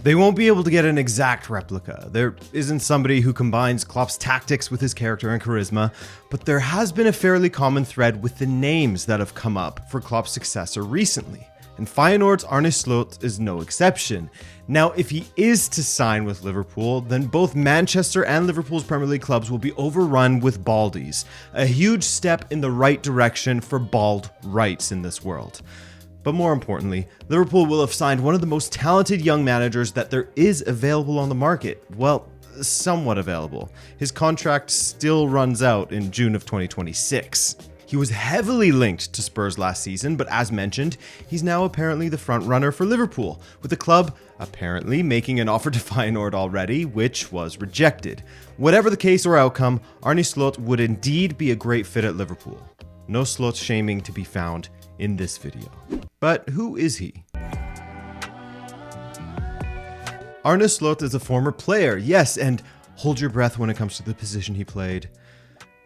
They won't be able to get an exact replica. There isn't somebody who combines Klopp's tactics with his character and charisma, but there has been a fairly common thread with the names that have come up for Klopp's successor recently. And Feyenoord's Arne Slot is no exception. Now, if he is to sign with Liverpool, then both Manchester and Liverpool's Premier League clubs will be overrun with baldies, a huge step in the right direction for bald rights in this world. But more importantly, Liverpool will have signed one of the most talented young managers that there is available on the market. Well, somewhat available. His contract still runs out in June of 2026. He was heavily linked to Spurs last season, but as mentioned, he's now apparently the front runner for Liverpool, with the club apparently making an offer to Feyenoord already, which was rejected. Whatever the case or outcome, Arne Slot would indeed be a great fit at Liverpool. No Slot shaming to be found in this video. But who is he? Arne Slot is a former player, yes, and hold your breath when it comes to the position he played.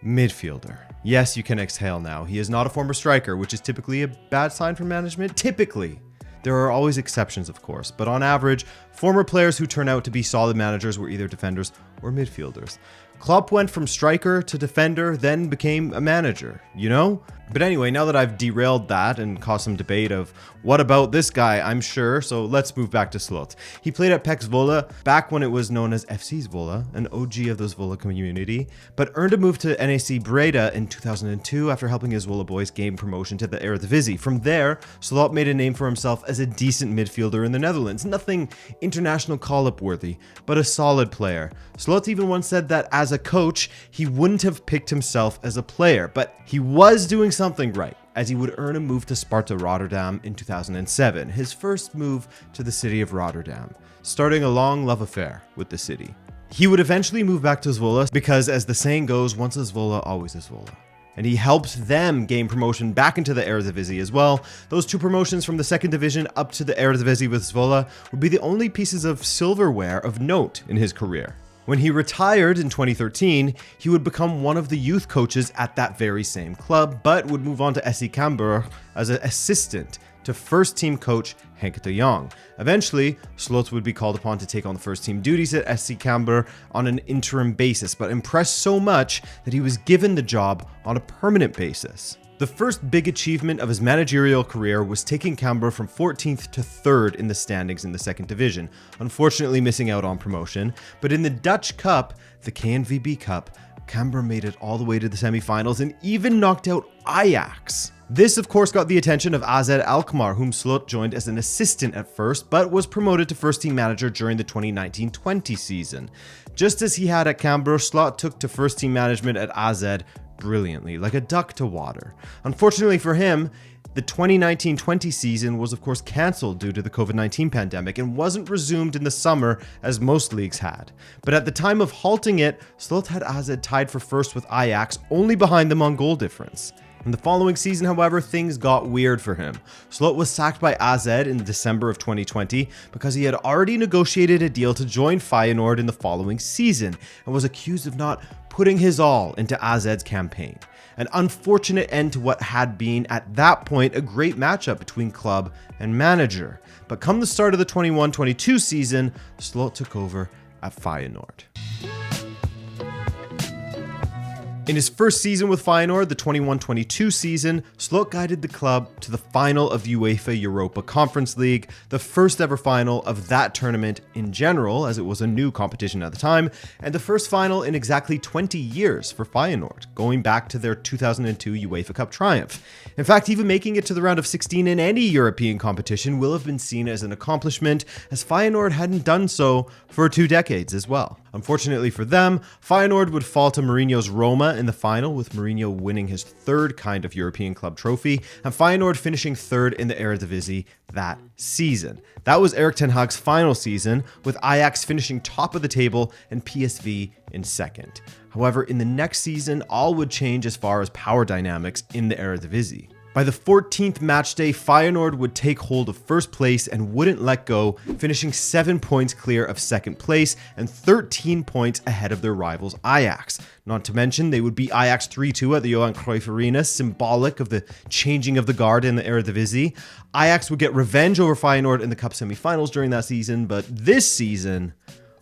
Midfielder. Yes, you can exhale now. He is not a former striker, which is typically a bad sign for management. Typically. There are always exceptions, of course, but on average, former players who turn out to be solid managers were either defenders or midfielders. Klopp went from striker to defender, then became a manager, you know? But anyway, now that I've derailed that and caused some debate of what about this guy, I'm sure, so let's move back to Slot. He played at PEC Zwolle back when it was known as FC Zwolle, an OG of the Zwolle community, but earned a move to NAC Breda in 2002 after helping his Zwolle boys gain promotion to the Eredivisie. From there, Slot made a name for himself as a decent midfielder in the Netherlands. Nothing international call-up worthy, but a solid player. Slot even once said that as a coach, he wouldn't have picked himself as a player, but he was doing something right, as he would earn a move to Sparta Rotterdam in 2007, his first move to the city of Rotterdam, starting a long love affair with the city. He would eventually move back to Zwolle because, as the saying goes, once a Zwolle, always a Zwolle. And he helped them gain promotion back into the Eredivisie as well. Those two promotions from the second division up to the Eredivisie with Zwolle would be the only pieces of silverware of note in his career. When he retired in 2013, he would become one of the youth coaches at that very same club, but would move on to SC Cambuur as an assistant to first team coach Henk de Jong. Eventually, Slot would be called upon to take on the first team duties at SC Cambuur on an interim basis, but impressed so much that he was given the job on a permanent basis. The first big achievement of his managerial career was taking Cambuur from 14th to 3rd in the standings in the second division, unfortunately missing out on promotion. But in the Dutch Cup, the KNVB Cup, Cambuur made it all the way to the semi-finals and even knocked out Ajax. This, of course, got the attention of AZ Alkmaar, whom Slot joined as an assistant at first, but was promoted to first-team manager during the 2019-20 season. Just as he had at Cambuur, Slot took to first-team management at AZ brilliantly, like a duck to water. Unfortunately for him, the 2019-20 season was of course cancelled due to the COVID-19 pandemic and wasn't resumed in the summer as most leagues had. But at the time of halting it, Slot had AZ tied for first with Ajax, only behind them on goal difference. In the following season, however, things got weird for him. Slot was sacked by AZ in December of 2020 because he had already negotiated a deal to join Feyenoord in the following season and was accused of not putting his all into AZ's campaign. An unfortunate end to what had been, at that point, a great matchup between club and manager. But come the start of the 21-22 season, Slot took over at Feyenoord. In his first season with Feyenoord, the 21-22 season, Slot guided the club to the final of the UEFA Europa Conference League, the first ever final of that tournament in general, as it was a new competition at the time, and the first final in exactly 20 years for Feyenoord, going back to their 2002 UEFA Cup triumph. In fact, even making it to the round of 16 in any European competition will have been seen as an accomplishment, as Feyenoord hadn't done so for 2 decades as well. Unfortunately for them, Feyenoord would fall to Mourinho's Roma in the final, with Mourinho winning his 3rd kind of European club trophy, and Feyenoord finishing 3rd in the Eredivisie that season. That was Erik ten Hag's final season, with Ajax finishing top of the table and PSV in 2nd. However, in the next season, all would change as far as power dynamics in the Eredivisie. By the 14th match day, Feyenoord would take hold of first place and wouldn't let go, finishing 7 points clear of second place and 13 points ahead of their rivals Ajax. Not to mention, they would beat Ajax 3-2 at the Johan Cruyff Arena, symbolic of the changing of the guard in the Eredivisie. Ajax would get revenge over Feyenoord in the Cup semi-finals during that season, but this season,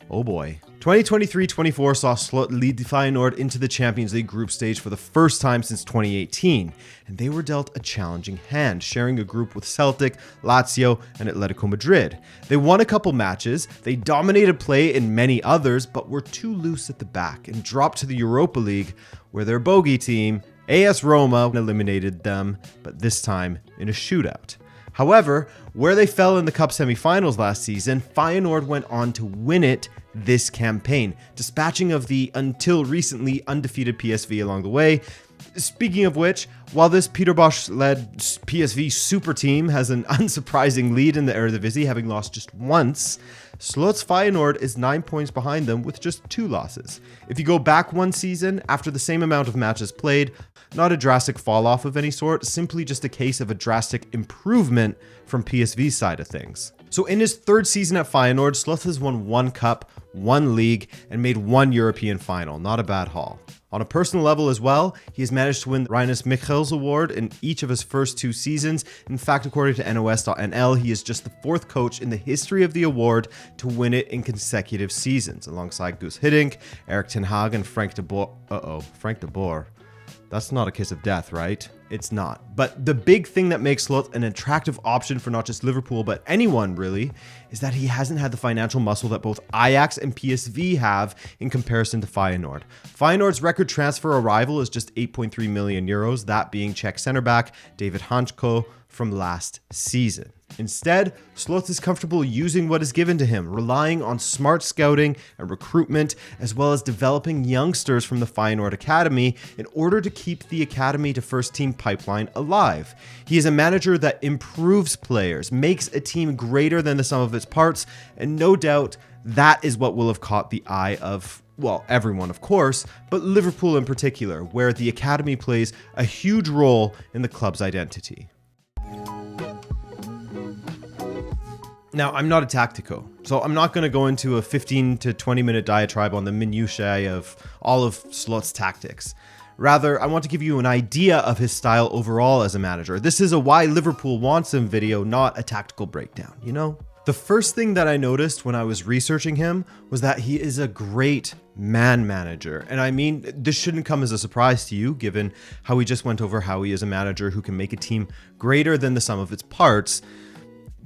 oh boy. 2023-24 saw Slot lead Feyenoord into the Champions League group stage for the first time since 2018, and they were dealt a challenging hand, sharing a group with Celtic, Lazio, and Atletico Madrid. They won a couple matches, they dominated play in many others, but were too loose at the back and dropped to the Europa League, where their bogey team, AS Roma, eliminated them, but this time in a shootout. However, where they fell in the Cup semi-finals last season, Feyenoord went on to win it this campaign, dispatching of the until recently undefeated PSV along the way. Speaking of which, while this Peter Bosz-led PSV super team has an unsurprising lead in the Eredivisie, having lost just once, Slot's Feyenoord is 9 points behind them with just 2 losses. If you go back one season, after the same amount of matches played, not a drastic fall off of any sort, simply just a case of a drastic improvement from PSV's side of things. So in his third season at Feyenoord, Slot has won 1 cup, 1 league, and made 1 European final. Not a bad haul. On a personal level as well, he has managed to win the Rinus Michels Award in each of his first 2 seasons. In fact, according to NOS.nl, he is just the 4th coach in the history of the award to win it in consecutive seasons, alongside Guus Hiddink, Erik ten Hag, and Frank de Boer. Frank de Boer. That's not a kiss of death, right? It's not. But the big thing that makes Slot an attractive option for not just Liverpool, but anyone really, is that he hasn't had the financial muscle that both Ajax and PSV have in comparison to Feyenoord. Feyenoord's record transfer arrival is just 8.3 million euros, that being Czech center back David Hansko from last season. Instead, Slot is comfortable using what is given to him, relying on smart scouting and recruitment, as well as developing youngsters from the Feyenoord Academy in order to keep the Academy to first team pipeline alive. He is a manager that improves players, makes a team greater than the sum of its parts, and no doubt that is what will have caught the eye of, well, everyone of course, but Liverpool in particular, where the Academy plays a huge role in the club's identity. Now, I'm not a tactico, so I'm not going to go into a 15 to 20 minute diatribe on the minutiae of all of Slot's tactics. Rather, I want to give you an idea of his style overall as a manager. This is a why Liverpool wants him video, not a tactical breakdown, you know? The first thing that I noticed when I was researching him was that he is a great man manager. And I mean, this shouldn't come as a surprise to you, given how we just went over how he is a manager who can make a team greater than the sum of its parts.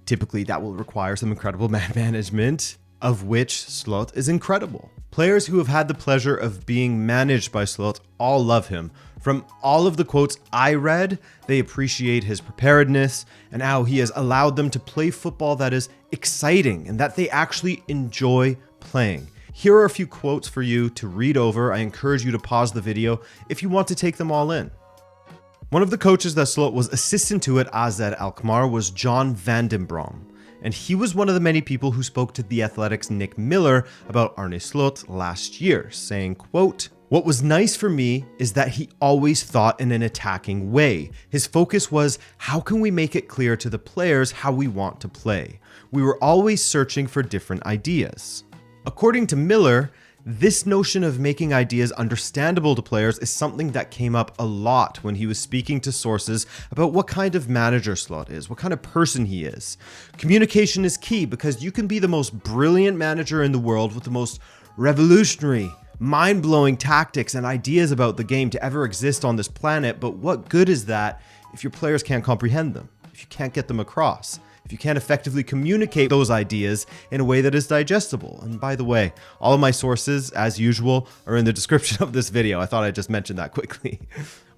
Typically, that will require some incredible man management, of which Slot is incredible. Players who have had the pleasure of being managed by Slot all love him. From all of the quotes I read, they appreciate his preparedness and how he has allowed them to play football that is exciting and that they actually enjoy playing. Here are a few quotes for you to read over. I encourage you to pause the video if you want to take them all in. One of the coaches that Slot was assistant to at AZ Alkmaar was John van den Brom, and he was one of the many people who spoke to The Athletic's Nick Miller about Arne Slot last year, saying, quote, "What was nice for me is that he always thought in an attacking way. His focus was, how can we make it clear to the players how we want to play? We were always searching for different ideas." According to Miller, this notion of making ideas understandable to players is something that came up a lot when he was speaking to sources about what kind of manager Slot is, what kind of person he is. Communication is key because you can be the most brilliant manager in the world with the most revolutionary, mind-blowing tactics and ideas about the game to ever exist on this planet, but what good is that if your players can't comprehend them, if you can't get them across? If you can't effectively communicate those ideas in a way that is digestible. And by the way, all of my sources, as usual, are in the description of this video. I thought I'd just mention that quickly.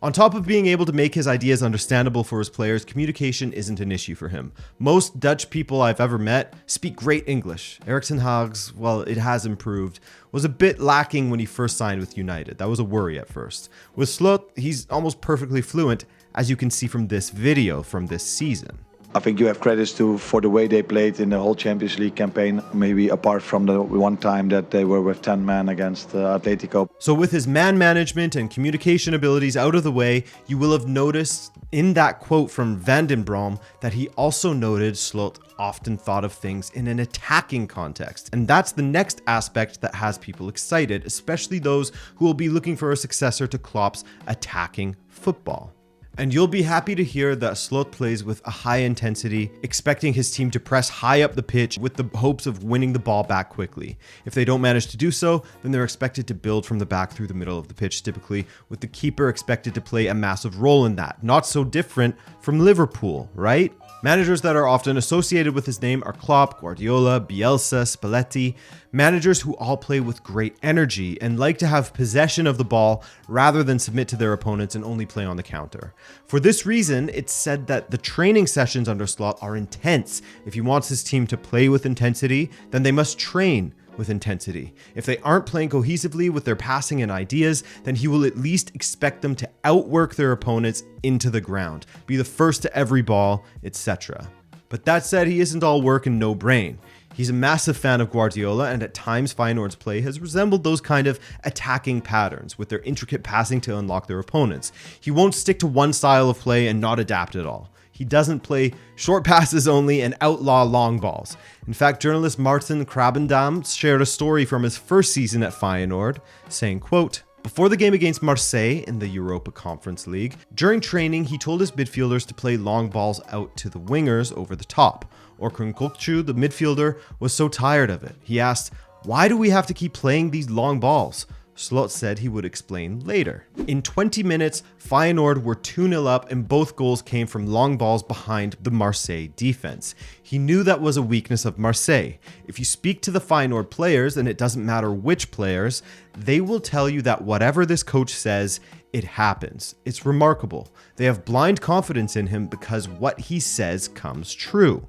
On top of being able to make his ideas understandable for his players, communication isn't an issue for him. Most Dutch people I've ever met speak great English. Erik ten Hag's, well, it has improved, was a bit lacking when he first signed with United. That was a worry at first. With Slot, he's almost perfectly fluent, as you can see from this video from this season. I think you have credits for the way they played in the whole Champions League campaign, maybe apart from the one time that they were with 10 men against Atletico. So with his man management and communication abilities out of the way, you will have noticed in that quote from Van den Brom that he also noted Slot often thought of things in an attacking context. And that's the next aspect that has people excited, especially those who will be looking for a successor to Klopp's attacking football. And you'll be happy to hear that Slot plays with a high intensity, expecting his team to press high up the pitch with the hopes of winning the ball back quickly. If they don't manage to do so, then they're expected to build from the back through the middle of the pitch, typically with the keeper expected to play a massive role in that. Not so different from Liverpool, right? Managers that are often associated with his name are Klopp, Guardiola, Bielsa, Spalletti, managers who all play with great energy and like to have possession of the ball rather than submit to their opponents and only play on the counter. For this reason, it's said that the training sessions under Slot are intense. If he wants his team to play with intensity, then they must train with intensity. If they aren't playing cohesively with their passing and ideas, then he will at least expect them to outwork their opponents into the ground, be the first to every ball, etc. But that said, he isn't all work and no brain. He's a massive fan of Guardiola, and at times Feyenoord's play has resembled those kind of attacking patterns with their intricate passing to unlock their opponents. He won't stick to one style of play and not adapt at all. He doesn't play short passes only and outlaw long balls. In fact, journalist Martin Krabendam shared a story from his first season at Feyenoord, saying, quote, "Before the game against Marseille in the Europa Conference League, during training he told his midfielders to play long balls out to the wingers over the top. Orkun Kokcu, the midfielder, was so tired of it. He asked, 'Why do we have to keep playing these long balls?' Slot said he would explain later. In 20 minutes, Feyenoord were 2-0 up and both goals came from long balls behind the Marseille defense. He knew that was a weakness of Marseille. If you speak to the Feyenoord players, and it doesn't matter which players, they will tell you that whatever this coach says, it happens. It's remarkable. They have blind confidence in him because what he says comes true."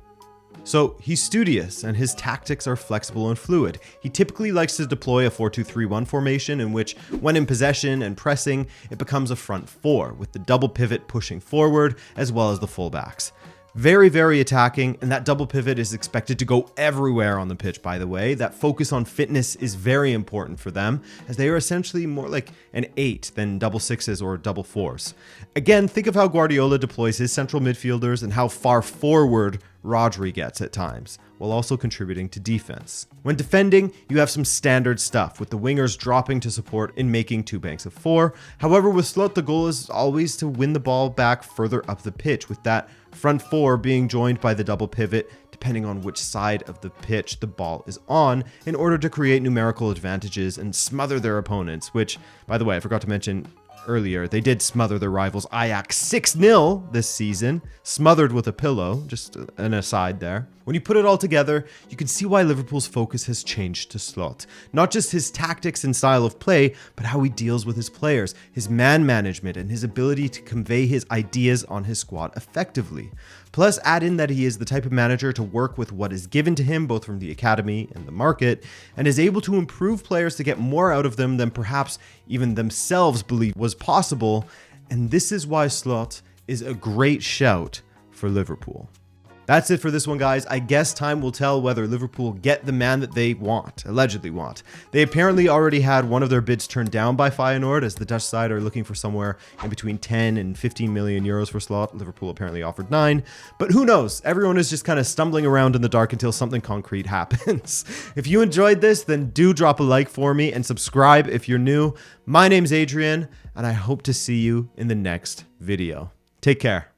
So he's studious and his tactics are flexible and fluid. He typically likes to deploy a 4-2-3-1 formation in which, when in possession and pressing, it becomes a front four with the double pivot pushing forward as well as the fullbacks. Very, very attacking, and that double pivot is expected to go everywhere on the pitch, by the way. That focus on fitness is very important for them, as they are essentially more like an 8 than double 6s or double 4s. Again, think of how Guardiola deploys his central midfielders and how far forward Rodri gets at times, while also contributing to defense. When defending, you have some standard stuff, with the wingers dropping to support in making 2 banks of 4. However, with Slot, the goal is always to win the ball back further up the pitch, with that front 4 being joined by the double pivot, depending on which side of the pitch the ball is on, in order to create numerical advantages and smother their opponents, which, by the way, I forgot to mention earlier, they did smother their rivals Ajax 6-0 this season, smothered with a pillow, just an aside there. When you put it all together, you can see why Liverpool's focus has changed to Slot. Not just his tactics and style of play, but how he deals with his players, his man management, and his ability to convey his ideas on his squad effectively. Plus, add in that he is the type of manager to work with what is given to him, both from the academy and the market, and is able to improve players to get more out of them than perhaps even themselves believed was possible. And this is why Slot is a great shout for Liverpool. That's it for this one, guys. I guess time will tell whether Liverpool get the man that they allegedly want. They apparently already had one of their bids turned down by Feyenoord, as the Dutch side are looking for somewhere in between 10 and 15 million euros for Slot. Liverpool apparently offered 9, but who knows? Everyone is just kind of stumbling around in the dark until something concrete happens. If you enjoyed this, then do drop a like for me and subscribe if you're new. My name's Adrian, and I hope to see you in the next video. Take care.